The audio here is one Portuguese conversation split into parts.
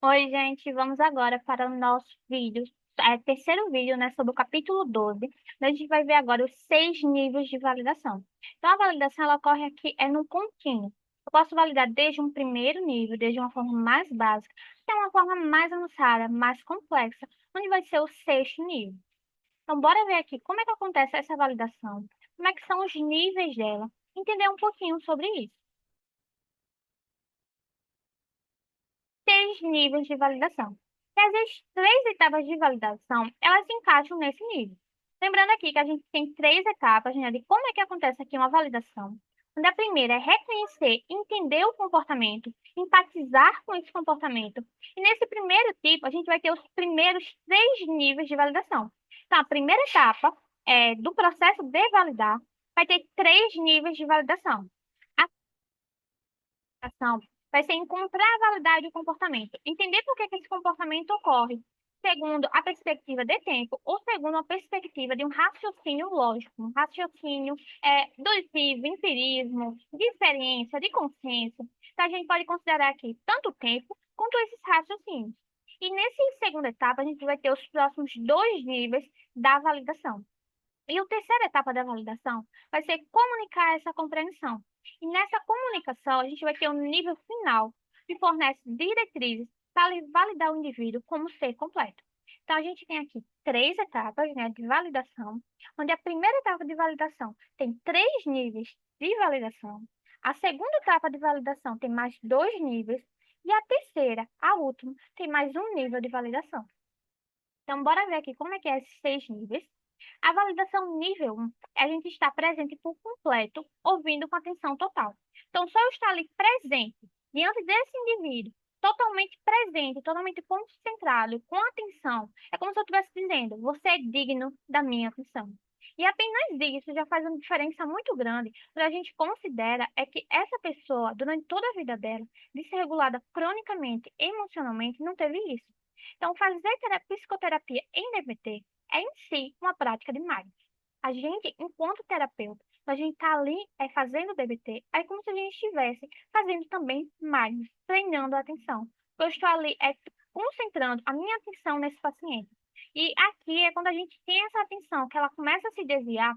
Oi, gente, vamos agora para o nosso vídeo, terceiro vídeo, né, sobre o capítulo 12. A gente vai ver agora os 6 níveis de validação. Então, a validação, ela ocorre aqui, no contínuo. Eu posso validar desde um primeiro nível, desde uma forma mais básica, até uma forma mais avançada, mais complexa, onde vai ser o sexto nível. Então, bora ver aqui como é que acontece essa validação, como é que são os níveis dela, entender um pouquinho sobre isso. 6 níveis de validação. E as 3 etapas de validação, elas se encaixam nesse nível. Lembrando aqui que a gente tem 3 etapas, né, de como é que acontece aqui uma validação. Onde a primeira é reconhecer, entender o comportamento, empatizar com esse comportamento. E nesse primeiro tipo, a gente vai ter os primeiros 3 níveis de validação. Então, a primeira etapa do processo de validar vai ter 3 níveis de validação. A ação vai ser encontrar a validade do comportamento, entender por que esse comportamento ocorre, segundo a perspectiva de tempo ou segundo a perspectiva de um raciocínio lógico, um raciocínio dedutivo, empirismo, de experiência, de consenso. Então, a gente pode considerar aqui tanto o tempo quanto esses raciocínios. E nessa segunda etapa, a gente vai ter os próximos 2 níveis da validação. E a terceira etapa da validação vai ser comunicar essa compreensão. E nessa comunicação, a gente vai ter um nível final que fornece diretrizes para validar o indivíduo como ser completo. Então, a gente tem aqui 3 etapas, né, de validação, onde a primeira etapa de validação tem 3 níveis de validação, a segunda etapa de validação tem mais 2 níveis, e a terceira, a última, tem mais um nível de validação. Então, bora ver aqui como é que é esses 6 níveis. A validação nível 1 é a gente estar presente por completo, ouvindo com atenção total. Então, só eu estar ali presente, diante desse indivíduo, totalmente presente, totalmente concentrado, com atenção, é como se eu estivesse dizendo, você é digno da minha atenção. E apenas isso já faz uma diferença muito grande, quando a gente considera é que essa pessoa, durante toda a vida dela, desregulada cronicamente, emocionalmente, não teve isso. Então, fazer psicoterapia em DBT é em si uma prática de mindfulness. A gente, enquanto terapeuta, a gente está ali fazendo DBT, é como se a gente estivesse fazendo também mindfulness, treinando a atenção. Eu estou ali concentrando a minha atenção nesse paciente. E aqui é quando a gente tem essa atenção, que ela começa a se desviar,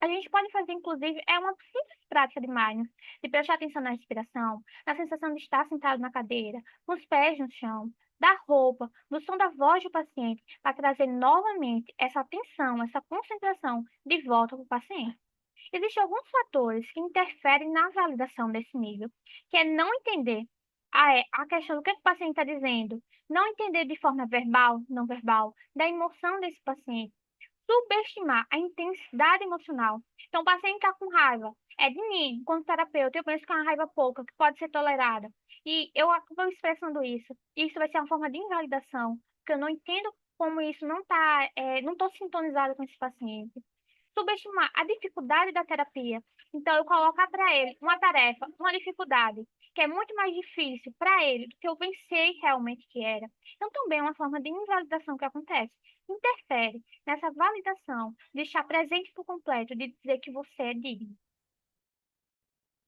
a gente pode fazer, inclusive, uma simples prática de mindfulness, de prestar atenção na respiração, na sensação de estar sentado na cadeira, com os pés no chão, da roupa, no som da voz do paciente, para trazer novamente essa atenção, essa concentração de volta para o paciente. Existem alguns fatores que interferem na validação desse nível, que é não entender a questão do que o paciente está dizendo, não entender de forma verbal, não verbal, da emoção desse paciente, subestimar a intensidade emocional. Então, o paciente está com raiva. É de mim, como terapeuta, eu penso que é uma raiva pouca, que pode ser tolerada. E eu acabo expressando isso. Isso vai ser uma forma de invalidação, porque eu não entendo como isso não está, não estou sintonizada com esse paciente. Subestimar a dificuldade da terapia. Então, eu colocar para ele uma tarefa, uma dificuldade, que é muito mais difícil para ele do que eu pensei realmente que era. Então, também é uma forma de invalidação que acontece. Interfere nessa validação de estar presente por completo, de dizer que você é digno.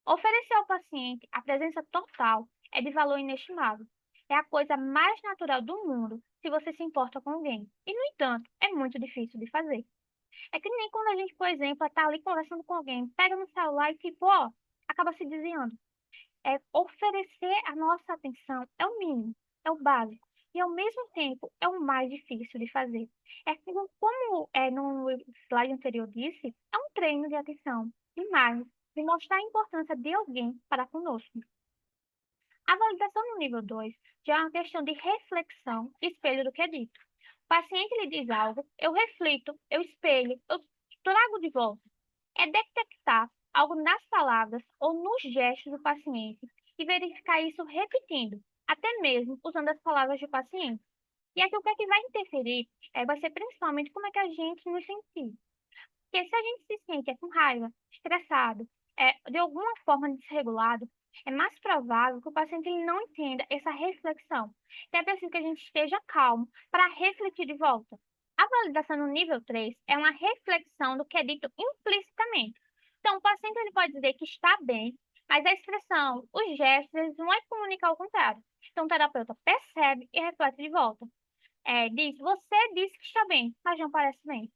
Oferecer ao paciente a presença total é de valor inestimável. É a coisa mais natural do mundo se você se importa com alguém. E, no entanto, é muito difícil de fazer. É que nem quando a gente, por exemplo, está ali conversando com alguém, pega no celular e tipo, ó, acaba se desviando. Oferecer a nossa atenção é o mínimo, é o básico. E, ao mesmo tempo, é o mais difícil de fazer. Como no slide anterior disse, é um treino de atenção, de mais, de mostrar a importância de alguém para conosco. A validação no nível 2 já é uma questão de reflexão, espelho do que é dito. O paciente lhe diz algo, eu reflito, eu espelho, eu trago de volta. É detectar algo nas palavras ou nos gestos do paciente e verificar isso repetindo, até mesmo usando as palavras do paciente. E aqui o que é que vai interferir vai ser principalmente como é que a gente nos sentir. Porque se a gente se sente com raiva, estressado, de alguma forma desregulado, é mais provável que o paciente ele não entenda essa reflexão. Então é preciso que a gente esteja calmo para refletir de volta. A validação no nível 3 é uma reflexão do que é dito implicitamente. Então, o paciente ele pode dizer que está bem, mas a expressão, os gestos, eles não é comunicar o contrário. Então, o terapeuta percebe e reflete de volta. Diz, você disse que está bem, mas não parece bem.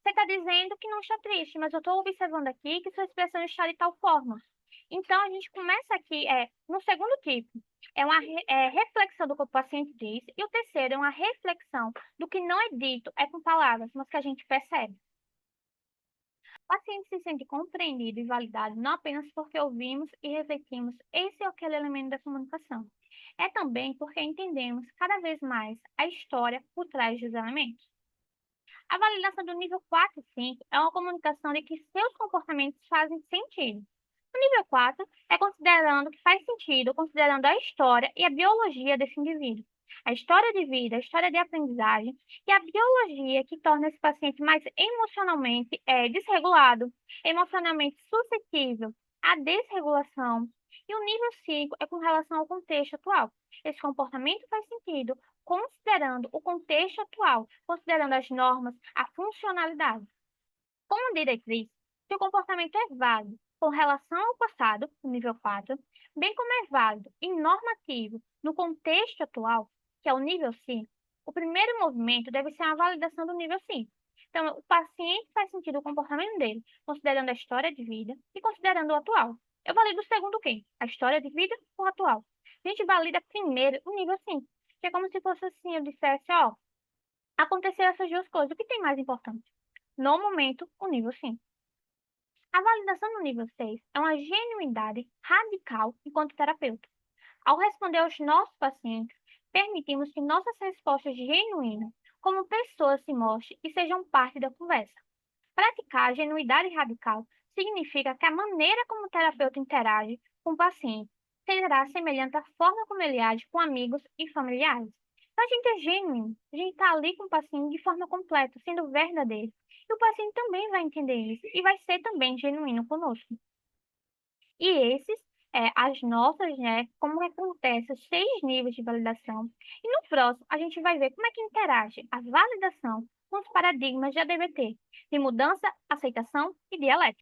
Você está dizendo que não está triste, mas eu estou observando aqui que sua expressão está de tal forma. Então, a gente começa aqui no segundo tipo. É uma reflexão do que o paciente diz. E o terceiro é uma reflexão do que não é dito, é com palavras, mas que a gente percebe. O paciente se sente compreendido e validado não apenas porque ouvimos e refletimos esse ou aquele elemento da comunicação. É também porque entendemos cada vez mais a história por trás dos elementos. A validação do nível 4 e 5 é uma comunicação de que seus comportamentos fazem sentido. O nível 4 é considerando que faz sentido, considerando a história e a biologia desse indivíduo. A história de vida, a história de aprendizagem e a biologia que torna esse paciente mais emocionalmente desregulado, emocionalmente suscetível à desregulação. E o nível 5 é com relação ao contexto atual. Esse comportamento faz sentido considerando o contexto atual, considerando as normas, a funcionalidade. Como diretriz, se o comportamento é válido com relação ao passado, no nível 4, bem como é válido e normativo no contexto atual, que é o nível 5, o primeiro movimento deve ser a validação do nível 5. Então, o paciente faz sentido o comportamento dele, considerando a história de vida e considerando o atual. Eu valido o segundo o quê? A história de vida com o atual. A gente valida primeiro o nível 5, que é como se fosse assim, eu dissesse, ó, aconteceram essas duas coisas, o que tem mais importante? No momento, o nível 5. A validação no nível 6 é uma genuinidade radical enquanto terapeuta. Ao responder aos nossos pacientes, permitimos que nossas respostas genuínas, como pessoas, se mostrem e sejam parte da conversa. Praticar a genuidade radical significa que a maneira como o terapeuta interage com o paciente será semelhante à forma como ele age com amigos e familiares. Então, a gente é genuíno, a gente está ali com o paciente de forma completa, sendo verdadeiro. E o paciente também vai entender isso e vai ser também genuíno conosco. E esses, as nossas, né, como acontece os 6 níveis de validação. E no próximo, a gente vai ver como é que interage a validação com os paradigmas de ADVT, de mudança, aceitação e dialética.